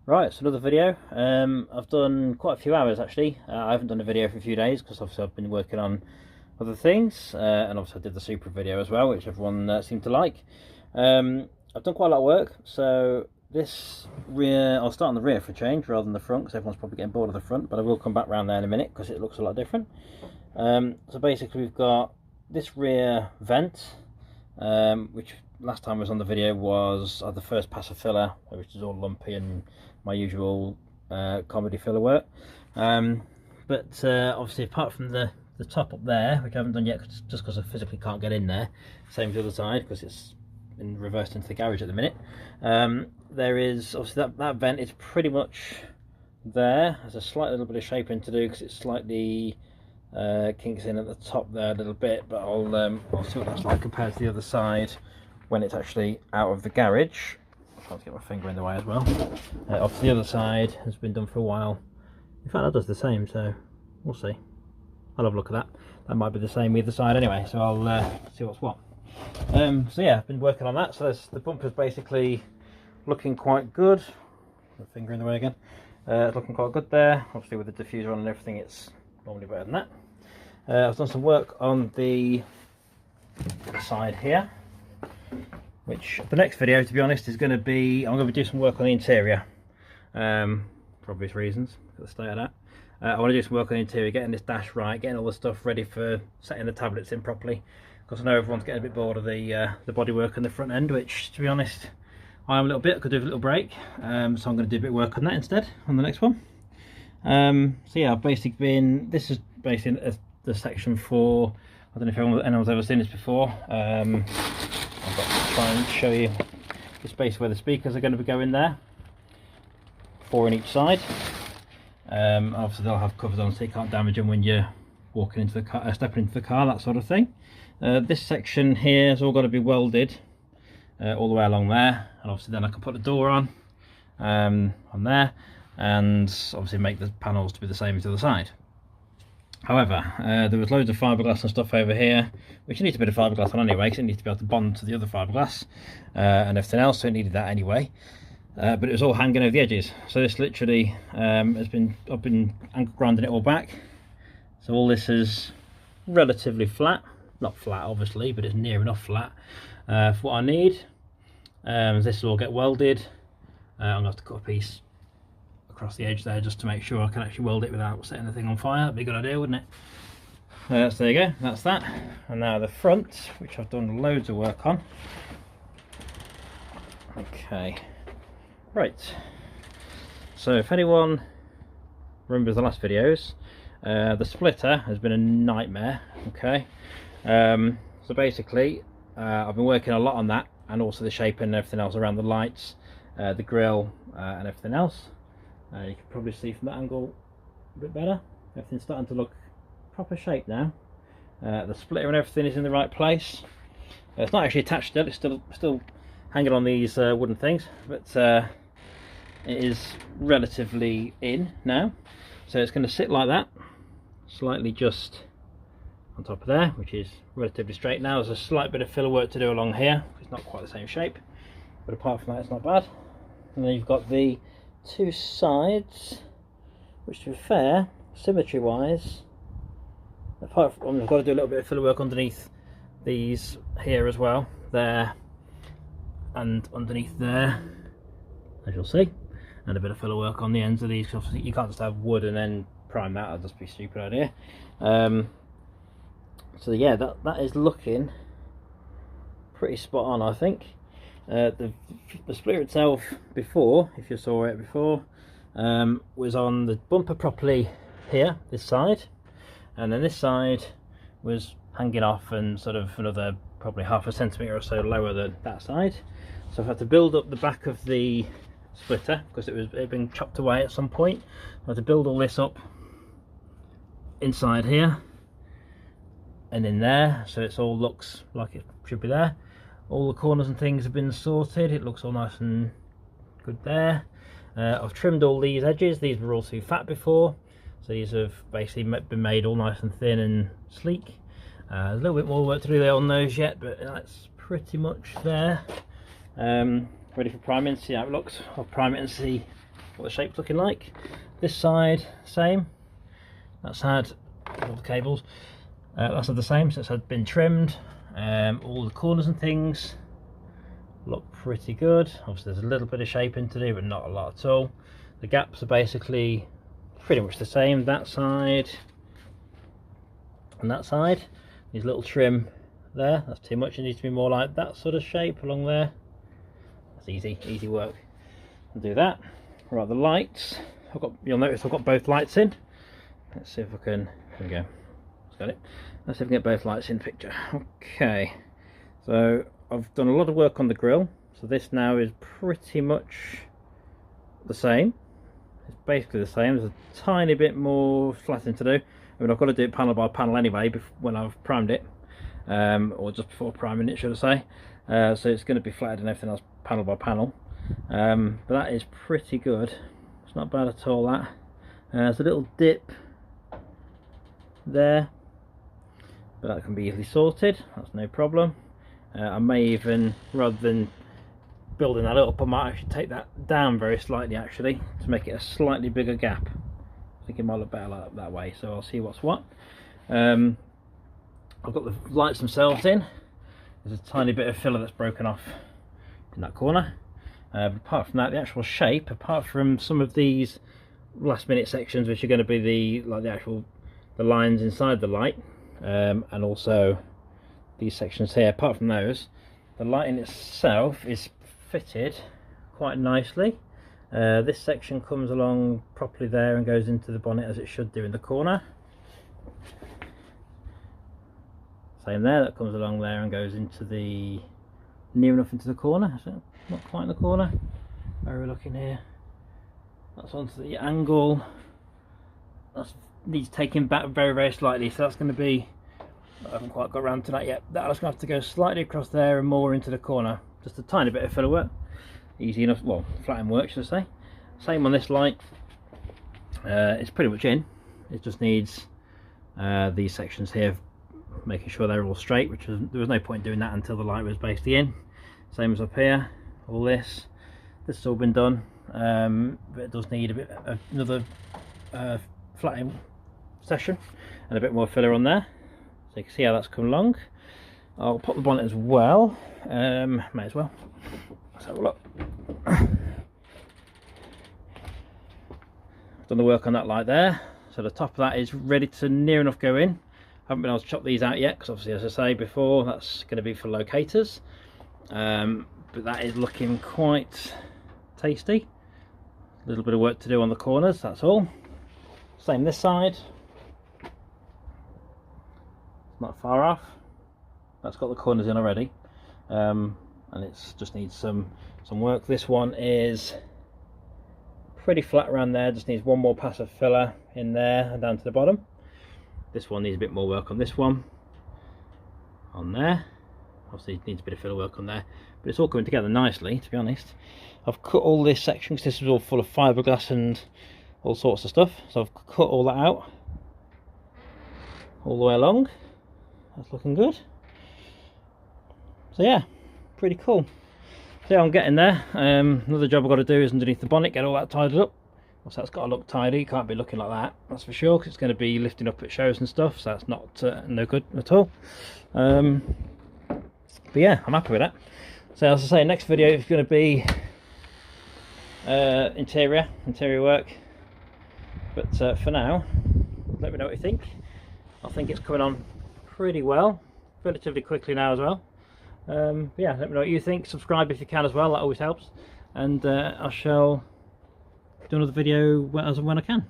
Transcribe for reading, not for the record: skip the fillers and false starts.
Right, so another video. I've done quite a few hours actually. I haven't done a video for a few days because obviously I've been working on other things, and obviously I did the Supra video as well, which everyone seemed to like. I've done quite a lot of work, so this rear, I'll start on the rear for a change rather than the front because everyone's probably getting bored of the front, but I will come back round there in a minute because it looks a lot different. So basically we've got this rear vent, which last time I was on the video was the first pass of filler, which is all lumpy and my usual comedy filler work. But obviously apart from the top up there, which I haven't done yet just because I physically can't get in there, same for the other side because it's been reversed into the garage at the minute. There is obviously that vent is pretty much there. There's a slight little bit of shaping to do because it's slightly kinks in at the top there a little bit, but I'll see what that's like compared to the other side when it's actually out of the garage. I'm trying to get my finger in the way as well. Off the other side has been done for a while. In fact, that does the same, so we'll see. I'll have a look at that. That might be the same either side anyway, so I'll see what's what. So yeah, I've been working on that. So the bumper's basically looking quite good. My finger in the way again. It's looking quite good there. Obviously with the diffuser on and everything, it's normally better than that. I've done some work on the side here, which the next video, to be honest, is going to be, I'm going to do some work on the interior, for obvious reasons, for the state of that. I want to do some work on the interior, getting this dash right, getting all the stuff ready for setting the tablets in properly, because I know everyone's getting a bit bored of the bodywork and the front end, which, to be honest, I am a little bit. I could do a little break, so I'm going to do a bit of work on that instead, on the next one. So yeah, I've basically been, this is basically the section for, I don't know if anyone's ever seen this before. I've got to try and show you the space where the speakers are going to be going there, 4 on each side. Obviously they'll have covers on so you can't damage them when you're walking into the car, stepping into the car, that sort of thing. This section here has all got to be welded all the way along there, and obviously then I can put the door on there, and obviously make the panels to be the same as the other side. However, there was loads of fiberglass and stuff over here, which you need a bit of fiberglass on anyway, because it needs to be able to bond to the other fiberglass and everything else, so it needed that anyway. But it was all hanging over the edges, so this literally I've been grinding it all back, so all this is relatively flat, not flat obviously, but it's near enough flat for what I need. This will all get welded. I'm going to have to cut a piece across the edge there just to make sure I can actually weld it without setting the thing on fire. That'd be a good idea, wouldn't it? So there you go, that's that. And now the front, which I've done loads of work on. Okay, right, so if anyone remembers the last videos, the splitter has been a nightmare. Okay, so basically I've been working a lot on that, and also the shaping and everything else around the lights, the grille and everything else. You can probably see from that angle a bit better. Everything's starting to look proper shape now. The splitter and everything is in the right place. It's not actually attached still, it's still hanging on these wooden things, but it is relatively in now. So it's going to sit like that, slightly just on top of there, which is relatively straight now. There's a slight bit of filler work to do along here. It's not quite the same shape, but apart from that it's not bad. And then you've got the two sides, which to be fair, symmetry wise, apart from, I've got to do a little bit of filler work underneath these here as well, there and underneath there, as you'll see, and a bit of filler work on the ends of these, because you can't just have wood and then prime that, that'd just be a stupid idea. So yeah, that is looking pretty spot on, I think. The splitter itself before, if you saw it before, was on the bumper properly here, this side, and then this side was hanging off and sort of another probably ½ centimetre or so lower than that side. So I've had to build up the back of the splitter because it had been chopped away at some point. I had to build all this up inside here and in there, so it all looks like it should be there. All the corners and things have been sorted, it looks all nice and good there. I've trimmed all these edges, these were all too fat before, so these have basically been made all nice and thin and sleek. There's a little bit more work to do there on those yet, but that's pretty much there. Ready for priming, see how it looks. I'll prime it and see what the shape's looking like. This side, same. That's had all the cables. That's had the same, so it's had been trimmed. All the corners and things look pretty good. Obviously there's a little bit of shaping to do, but not a lot at all. The gaps are basically pretty much the same, that side and that side. These little trim there, that's too much. It needs to be more like that sort of shape along there. That's easy work. I'll do that. Right, the lights, you'll notice I've got both lights in. Let's see if I can, there we go, got it. Let's see if we can get both lights in picture. Okay, so I've done a lot of work on the grill, so this now is pretty much the same. It's basically the same. There's a tiny bit more flattening to do. I mean, I've got to do it panel by panel anyway when I've primed it, or just before priming it, should I say. So it's going to be flattened and everything else panel by panel. But that is pretty good. It's not bad at all, that. There's a little dip there, but that can be easily sorted. That's no problem. I may even, rather than building that up, I might actually take that down very slightly actually to make it a slightly bigger gap. I think it might look better like that way, so I'll see what's what. I've got the lights themselves in. There's a tiny bit of filler that's broken off in that corner. But apart from that, the actual shape, apart from some of these last minute sections which are going to be the lines inside the light, and also these sections here, apart from those, the lighting itself is fitted quite nicely. This section comes along properly there and goes into the bonnet as it should do in the corner. Same there, that comes along there and goes into the, near enough into the corner, so not quite in the corner. Where are we looking here? That's onto the angle. That needs taking back very slightly, so that's going to be, I haven't quite got around to that yet. That's going to have to go slightly across there and more into the corner. Just a tiny bit of filler work. Easy enough, well, flattening work should I say. Same on this light. It's pretty much in. It just needs these sections here, making sure they're all straight, which was, there was no point doing that until the light was basically in. Same as up here, all this has all been done, but it does need a bit another flattening session and a bit more filler on there, so you can see how that's come along. I'll pop the bonnet as well, may as well. Let's have a look. I've done the work on that light there, so the top of that is ready to near enough go in. I haven't been able to chop these out yet because obviously, as I say before, that's going to be for locators, but that is looking quite tasty. A little bit of work to do on the corners, that's all. Same this side, not far off. That's got the corners in already, and it just needs some work. This one is pretty flat around there, just needs one more pass of filler in there and down to the bottom. This one needs a bit more work on this one, on there. Obviously it needs a bit of filler work on there, but it's all coming together nicely, to be honest. I've cut all this section because this is all full of fiberglass and all sorts of stuff, so I've cut all that out all the way along. That's looking good. So yeah, pretty cool. So yeah, I'm getting there. Another job I've got to do is underneath the bonnet, get all that tidied up. So that's got to look tidy, it can't be looking like that, that's for sure, because it's going to be lifting up at shows and stuff, so that's not no good at all. But yeah, I'm happy with that. So as I say, next video is going to be interior work, but for now, let me know what you think. I think it's coming on pretty well, relatively quickly now as well. Yeah, let me know what you think. Subscribe if you can as well, that always helps, and I shall do another video as and when I can.